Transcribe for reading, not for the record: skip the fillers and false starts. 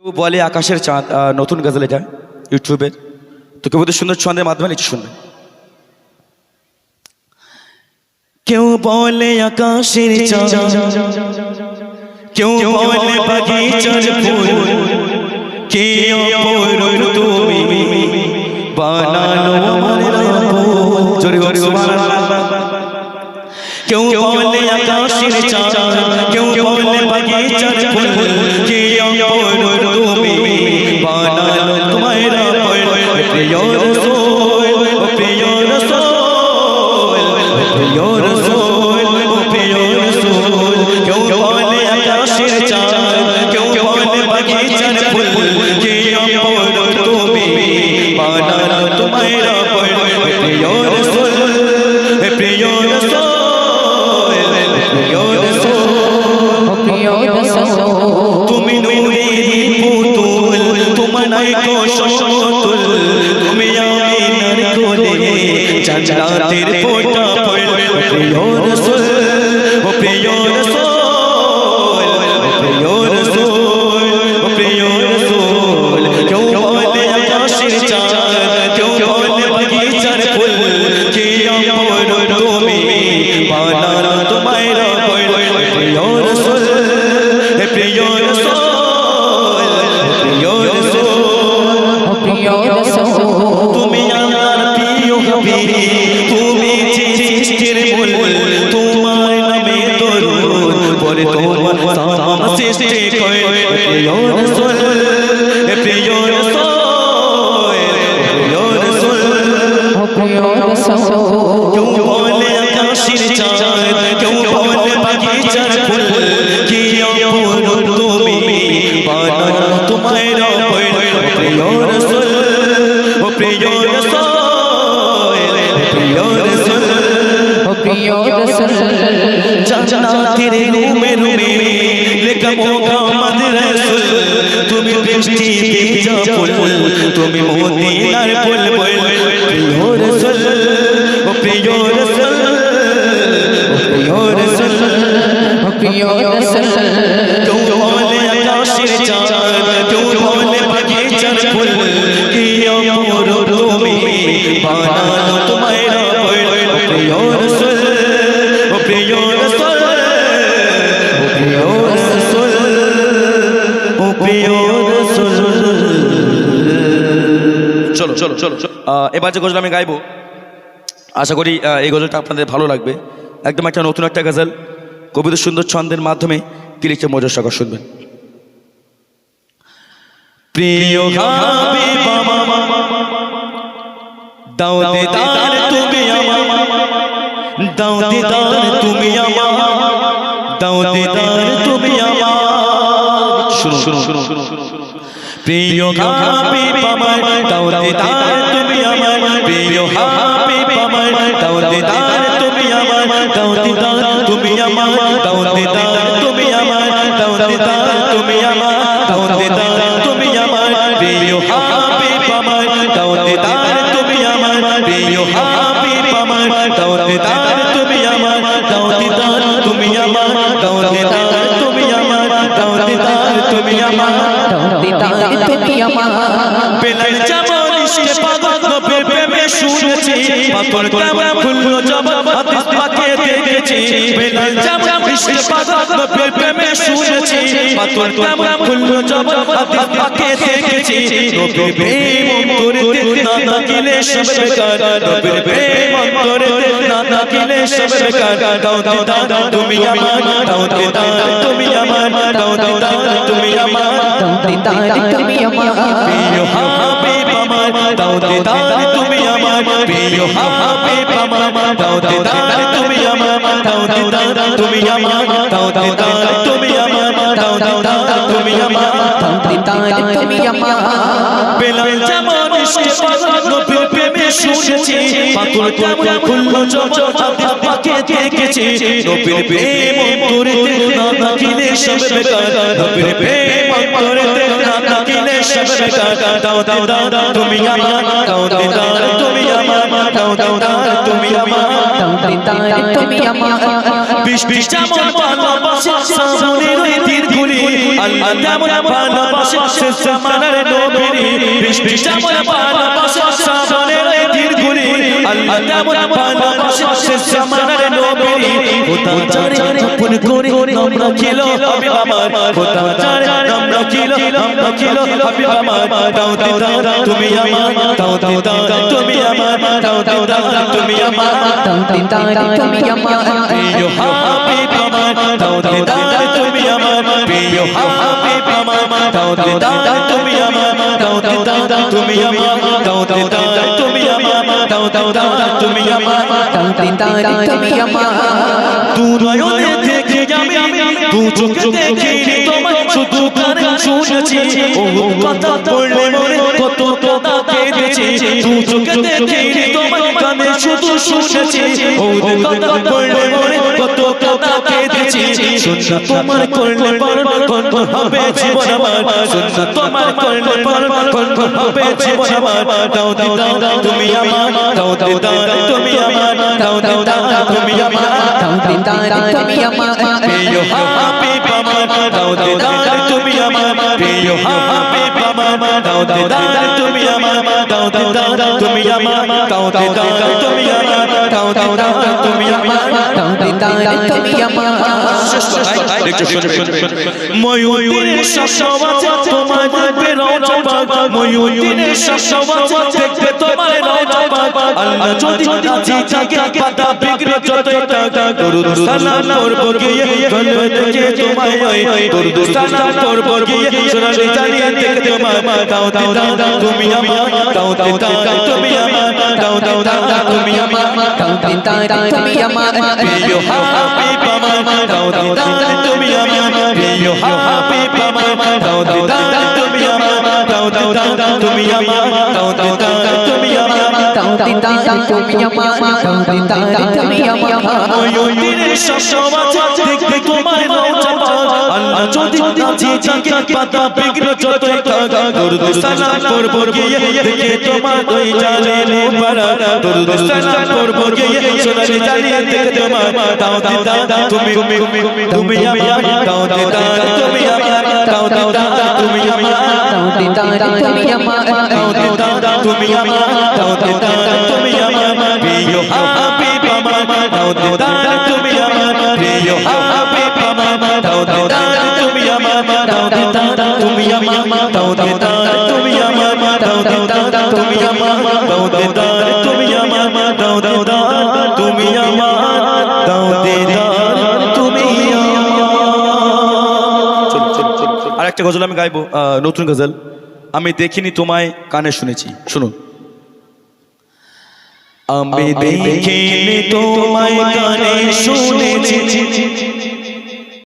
বলে আকাশের চাঁদ নতুন গজল এটা ইউটিউবের, তো কেউ সুন্দর ছন্দের মাধ্যমে নিচে শুনবে। কেউ বলে আকাশের চাঁদ, কেউ বলে বাগিচার ফুল, কে অপরূপ তুমি বানালো আমার আপন। জোরে জোরে সুবহানাল্লাহ। কেউ বলে আকাশের চাঁদ, কেউ বলে বাগিচার ফুল, কে অপরূপ তুমি বানালো তোমার আপন। প্রিয় রাসূল, প্রিয় রাসূল, প্রিয় রাসূল, প্রিয় রাসূল। কেউ বলে আকাশের চাঁদ, কেউ বলে বাগিচার ফুল, কে অপরূপ তুমি বানালো তোমার আপন। প্রিয় রাসূল, প্রিয় রাসূল, তুমি নূরের পুতুল, তোমার নায়ক সমতুল, তুমি আমিনার কোলে জান্নাতের ফোঁটা ফুল। প্রিয় রাসূল, ও প্রিয় রাসূল, প্রিয় রাসূল, প্রিয় রাসূল। কেউ বলে আকাশের চাঁদ, কেউ বলে বাগিচার ফুল, কে অপরূপ তুমি বানালো তোমার আপন। প্রিয় রাসূল, প্রিয় রাসূল, প্রিয় রাসূল, প্রিয় রাসূল। তুমি আমার প্রিয় হাবিব, তুমি যে সৃষ্টির মূল, তোমার নামে দরুদ পড়ে তোমার তামাম সৃষ্টি কয়। প্রিয় রাসূল, প্রিয় রাসূল, প্রিয় রাসূল, প্রিয় রাসূল। কেউ বলে আকাশের চাঁদ, কেউ বলে বাগিচার ফুল, কে অপরূপ তুমি বানালো তোমার আপন। প্রিয় রাসূল, ও প্রিয় রাসূল, প্রিয় রাসূল, প্রিয় রাসূল। জান্নাতের রুমে রুমে লেখা মোহাম্মদ রাসূল, তুমি বৃষ্টিতে যা ফুল, তুমি মদিনার বুলবুল। প্রিয় রাসূল, ও প্রিয় রাসূল, প্রিয় রাসূল, প্রিয় রাসূল। কেউ বলে আকাশের চাঁদ, কেউ বলে বাগিচার ফুল, কে অপরূপ তুমি বানালো তোমার আপন। প্রিয় রাসূল, ও প্রিয় রাসূল, প্রিয় রাসূল, ও প্রিয় রাসূল। চলো চলো চলো। এবার যে গজল আমি গাইবো, আশা করি এই গজলটা আপনাদের ভালো লাগবে। একদম একটা নতুন একটা গজল, কবিতা সুন্দর ছন্দের মাধ্যমে তিরিশে মজা সাগর শুনবেন। প্রিয় হাবিব দাও দিদার তুমি আমার, দাও দিদার তুমি আমার, দাও দিদার তুমি আমার। শুনো শুনো শুনো। প্রিয় হাবিব আমার, দাও দিদার তুমি আমার, প্রিয় হাবিব আমার, দাও দিদার তুমি আমার, দাও দিদার তুমি আমার, দাও দিদার তুমি আমার, দাও দিদার তুমি আমার, দাও দিদার তুমি আমার। প্রিয় হাবিব আমার, দাও দিদার তুমি আমার, প্রিয় হাবিব আমার, দাও দিদার তুমি আমার, দাও দিদার তুমি আমার, দাও দিদার তুমি আমার, দাও দিদার তুমি আমার, দাও দিদার তুমি আমার। বেলাল যেমন ইশকে পাগল নবীর প্রেমে শুনেছি, পাথর কেমন খুললো জবাব হাদিস পাকে দেখেছি। বেলাল যেমন ইশকে পাগল নবীর প্রেমে শুনেছি, পাথর কেমন খুললো জবাব হাদিস পাকে দেখেছি। নবীর প্রেম অন্তরেতে না থাকিলে সব বেকার, নবীর প্রেম অন্তরেতে না থাকিলে সব বেকার। দাও দিদার তুমি আমার, দাও দিদার তুমি আমার, দাও দিদার তুমি আমার, দাও দিদার তুমি আমার। প্রিয় হাবিব আমার, দাও দিদার তুমি আমার, প্রিয় হাবিব আমার, দাও দিদার তুমি আমার, দাও দিদার তুমি আমার, দাও দিদার তুমি আমার, দাও দিদার তুমি আমার, দাও দিদার তুমি আমার। বেলাল যেমন ইশকে পাগল নবীর প্রেমে শুনেছি, পাথর কেমন খুললো জবাব হাদিস পাকে দেখেছি। নবীর প্রেম অন্তরেতে না থাকিলে সব বেকার, নবীর প্রেম অন্তরেতে না থাকিলে সব বেকার। দাও দিদার তুমি আমার, দাও দিদার তুমি আমার, দাও দিদার তুমি আমার, দাও দিদার তুমি আমার। বিশ যেমন ভালোবাসা সামনের তীর গুলি, আল্লাহ তেমন ভালোবাসা ভালোবাসে সে জামানার নবী বৃষ্টি যেমন ভালোবাসে শ্রাবণের দিনগুলি আল্লাহ তেমন ভালোবাসে সে জামানার নবী খোদা জানে গোপন করে নাম রাখিল হাবিব আমার খোদা জানে নাম রাখিল হাবিব আমার দাও দিদার তুমি আমার দাও দিদার তুমি আমার দাও দিদার তুমি আমার দাও দিদার তুমি আমার প্রিয় হাবিব আমার দাও দিদার তুমি আমার প্রিয় হাবিব আমার দাও দিদার তুমি আমার দাও দিদার তুমি আমার দাও দিদার তুমি আমার দাও দিদার তুমি আমার দাও দিদার তুমি আমার দু নয়নে দেখে আমি দু চোখে দেখিনি তোমায় শুধু কানে শুনেছি ও কথা পড়লে মনে কত কথা কেঁদেছি দু চোখে দেখিনি তোমায় কানে শুধু শুনেছি ও কথা পড়লে মনে কত কথা কেঁদেছি সুন্নাত তোমার করলে পালন কোন হবে জীবন আমার সুন্নাত তোমার করলে পালন কোন হবে জীবন আমার দাও দিদার তুমি আমার দাও দিদার তুমি আমার দাও দিদার তুমি আমার দাও দিদার তুমি আমার প্রিয় হাবিব আমার দাও দিদার তুমি আমার প্রিয় হাবিব আমার দাও দিদার তুমি আমার দাও দিদার তুমি আমার দাও দিদার তুমি আমার দাও দিদার তুমি আমার দাও দিদার তুমি আমার ময়ূরের শাসওয়াতে তোমায় দেখবে রওজাবাগ ময়ূরের শাসওয়াতে দেখবে তোমায় রওজাবাগ আল্লাহ যদি রাজি থাকে পাতা বিগড়ে যতই থাক দরুদ সালাম করব গিয়ে গলে থেকে তোমায় দরুদ সালাম করব গিয়ে সোনালি জানিয়ে থেকে তোমায় দাও দিদার তুমি আমার দাও দিদার তুমি আমার দাও দিদার তুমি আমার দাও দিদার তুমি আমার প্রিয় হাবিব আমার দাও দিদার তুমি আমার প্রিয় হাবিব আমার দাও দিদার তুমি আমার দাও দিদার তুমি আমার দাও দিদার তুমি আমার দাও দিদার তুমি আমার দাও দিদার তুমি আমার ময়ূরের শাসওয়াতে দেখবে তোমায় রওজাবাগ আল্লাহ যদি রাজি থাকে পাতা বিগড়ে যতই থাক দরুদ সালাম করব গিয়ে দেখে তোমার দুই জানে মুবারক দরুদ সালাম করব গিয়ে সোনালি জানিয়ে দেখে তোমার দাও দিদার তুমি আমার দাও দিদার তুমি আমার দাও দিদার তুমি আমার দাও দিদার তুমি আমার দাও দিদার তুমি আমার দাও দিদার তুমি আমার প্রিয় হাবিব আমার দাও দিদার তুমি আমার প্রিয় হাবিব আমার দাও দিদার তুমি আমার দাও দিদার তুমি আমার দাও দিদার তুমি আমার দাও দিদার তুমি আমার দাও দিদার তুমি আমার দাও দিদার তুমি আমার দাও দিদার তুমি আমার। আরেকটা গজল আমি গাইবো, নতুন গজল। আমি দেখিনি তোমায় কানে শুনেছি, শুনুন। আমি দেখিনি তোমায় কানে শুনেছি